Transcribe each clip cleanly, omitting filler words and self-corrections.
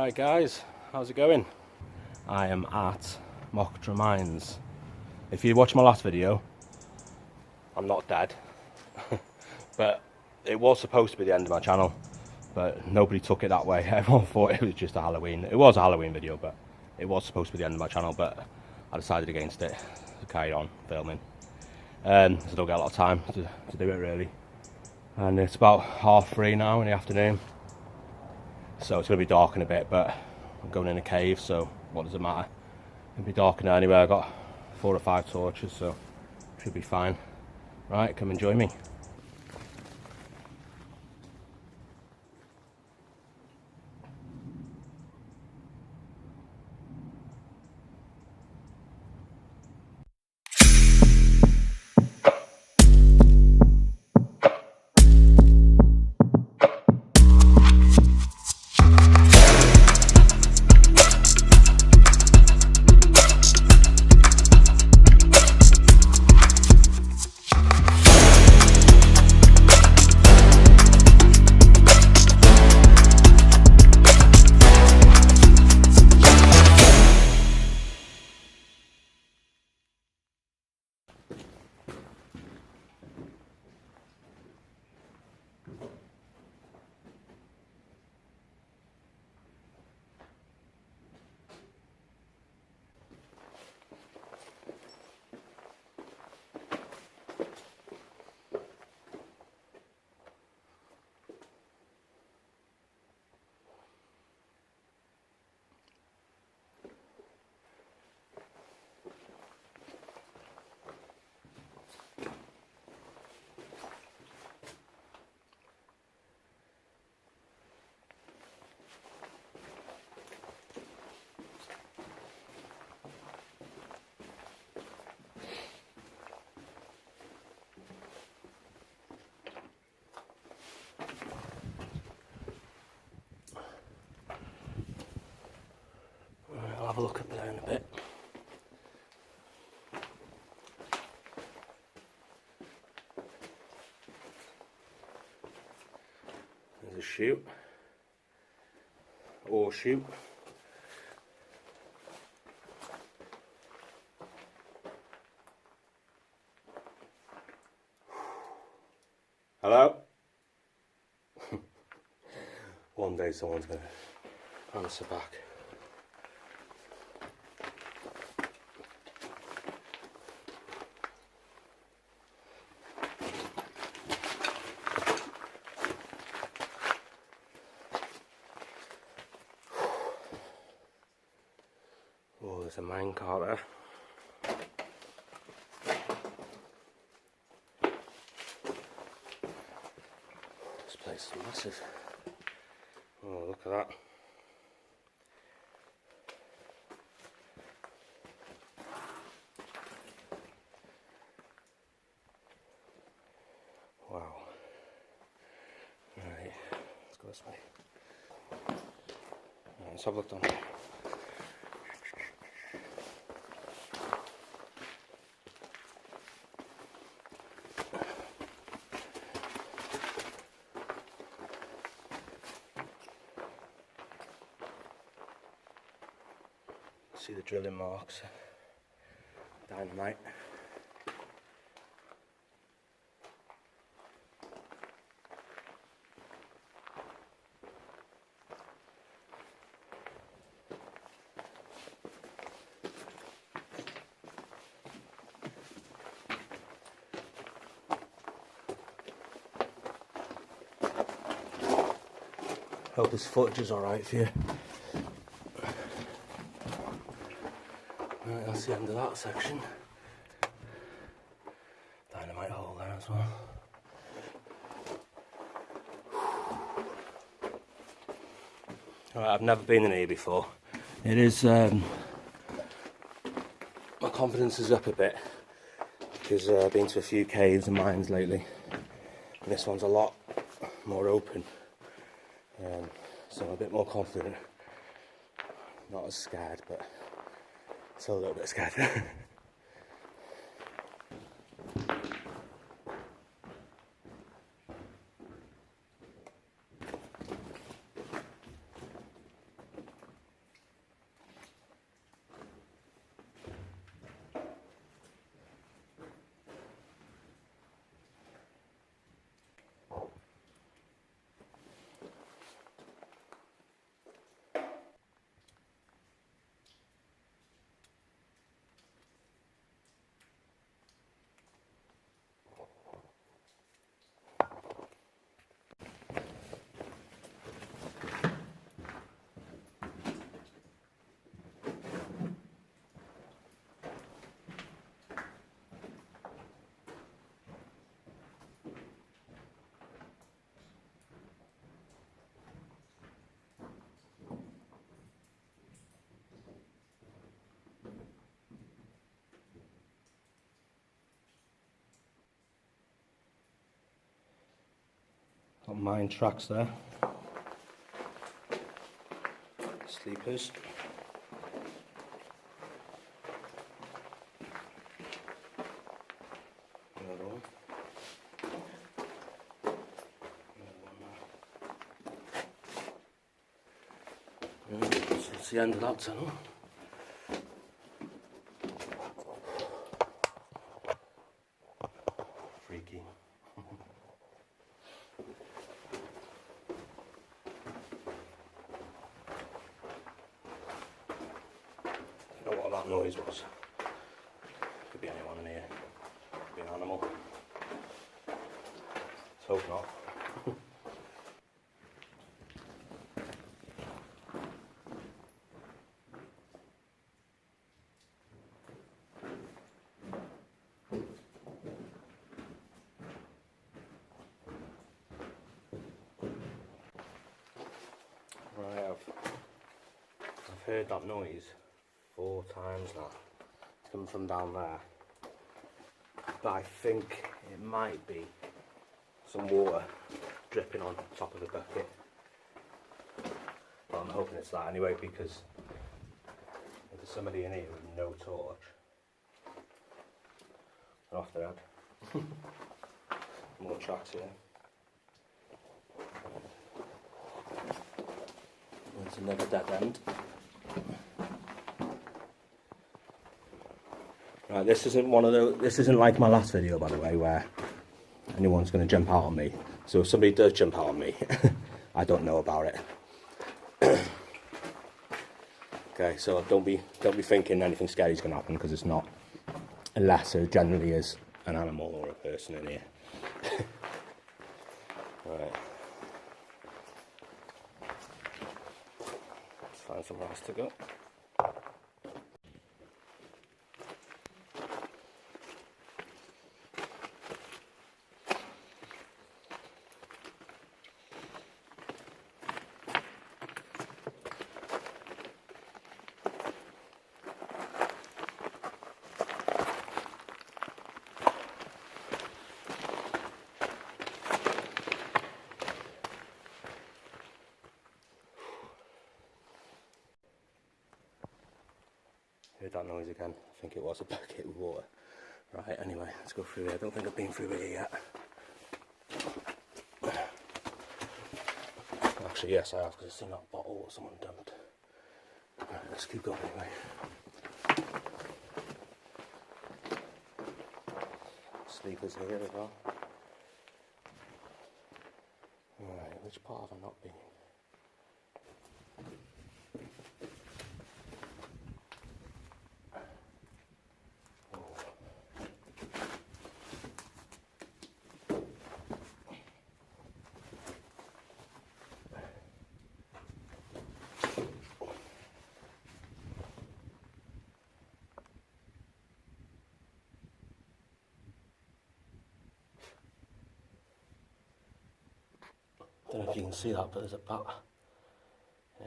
Right guys, how's it going? I am at Mochdre mines. If you watched my last video, I'm not dead. But it was supposed to be the end of my channel, but nobody took it that way. Everyone thought it was just a Halloween. It was a Halloween video, but it was supposed to be the end of my channel, but I decided against it to carry on filming. So I don't get a lot of time to do it really. And it's about 3:30 now in the afternoon. So it's going to be dark in a bit, but I'm going in a cave, so what does it matter? It'll be dark in there anyway. I've got 4 or 5 torches, so should be fine. Right, come and join me. I'll have a look up there in a bit. There's a chute, or chute. Hello? One day someone's going to answer back. Oh, there's a minecart there. This place is massive. Oh, look at that. Wow. Right, let's go this way. Right, let's have a look down here. See the drilling marks. Dynamite. Hope this footage is alright for you. Right, that's the end of that section. Dynamite hole there as well. Alright, I've never been in here before. It is, my confidence is up a bit because I've been to a few caves and mines lately. And this one's a lot more open. So I'm a bit more confident. Not as scared, but still a little bit scared. Got mine tracks there. Sleepers. Another one. So it's the end of that tunnel. Freaky. I don't know what that noise was. Could be anyone in here. Could be an animal. Let's hope not. Right, I've heard that noise 4 times now. It's coming from down there. But I think it might be some water dripping on top of the bucket. But I'm hoping it's that anyway, because if there's somebody in here with no torch, they're off their head. More tracks here. There's another dead end. Right, this isn't one of those. This isn't like my last video, by the way, where anyone's going to jump out on me. So if somebody does jump out on me, I don't know about it. Okay, so don't be thinking anything scary is going to happen, because it's not, unless there generally is an animal or a person in here. Right. Let's find somewhere else to go. Heard that noise again. I think it was a bucket with water. Right, anyway, let's go through here. I don't think I've been through here yet. Actually, yes, I have, because I've seen that bottle that someone dumped. Right, let's keep going anyway. Sleepers here as well. Right, which part have I not been? I don't know if you can see that, but there's a bat. Yeah.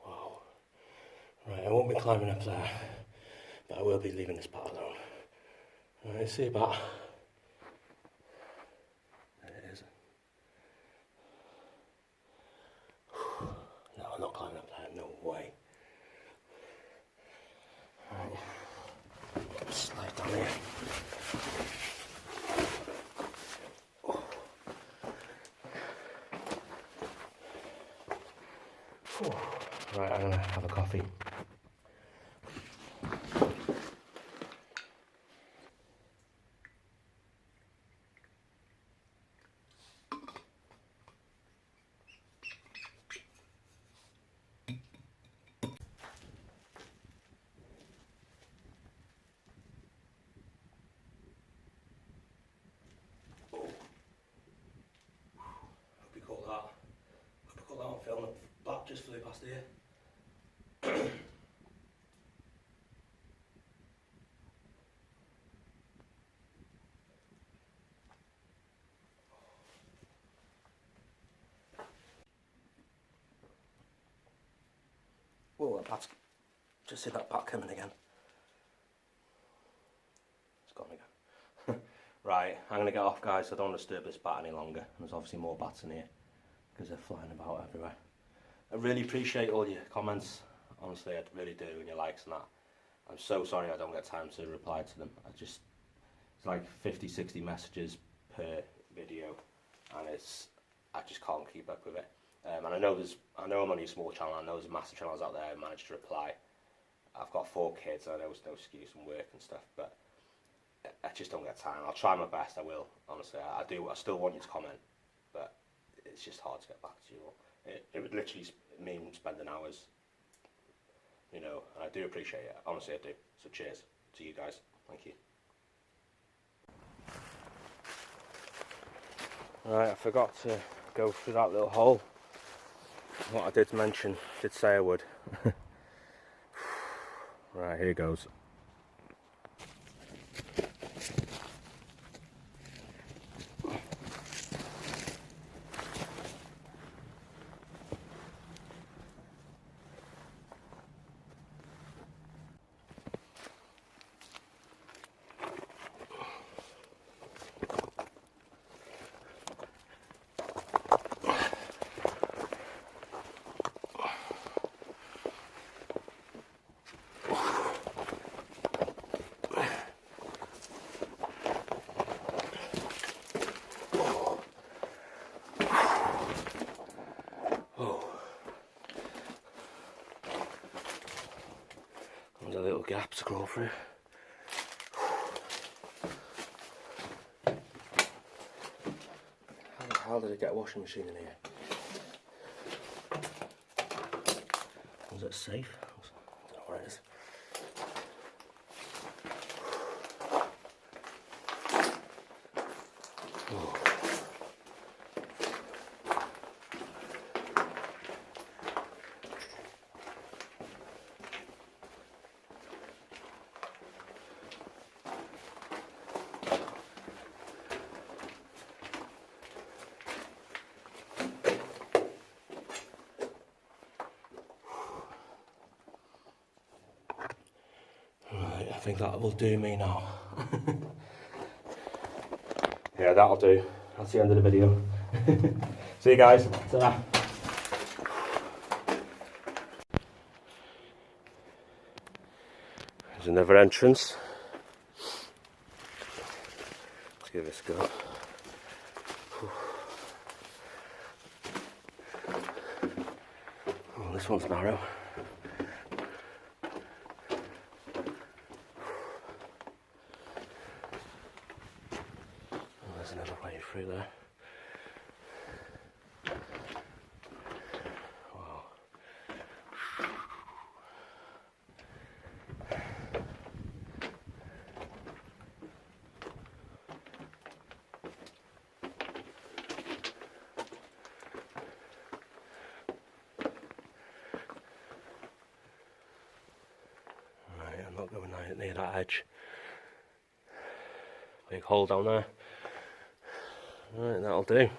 Wow. Right, I won't be climbing up there, but I will be leaving this part alone. Right, see a bat. There it is. No, I'm not climbing up there, no way. Right, slide down here. Oh. Right, I'm gonna have a coffee. Film it back just flew past here. Whoa, that bat's... Just see that bat coming again. It's gone again. Right, I'm going to get off, guys. I don't want to disturb this bat any longer. There's obviously more bats in here because they're flying about everywhere. I really appreciate all your comments. Honestly, I really do, and your likes and that. I'm so sorry I don't get time to reply to them. It's like 50-60 messages per video, and I just can't keep up with it. And I know I'm only a small channel. I know there's massive channels out there who manage to reply. I've got 4 kids. I know there's no excuse from work and stuff, but I just don't get time. I'll try my best. I will. Honestly, I do. I still want you to comment, but it's just hard to get back to you all. It would literally mean spending hours, you know, and I do appreciate it. Honestly, I do. So cheers to you guys. Thank you. Right, I forgot to go through that little hole. What I did mention, did say I would. Right, here goes. There's a little gap to crawl through. How the hell did I get a washing machine in here? Was it safe? I don't know where it is. Oh. Right, I think that will do me now. Yeah, that'll do. That's the end of the video. See you guys. Ta-ra. There's another entrance. Let's give this a go. Oh, this one's narrow. There's another way through there. Wow. Right, I'm not going near that edge. Big hole down there. Right, that'll do.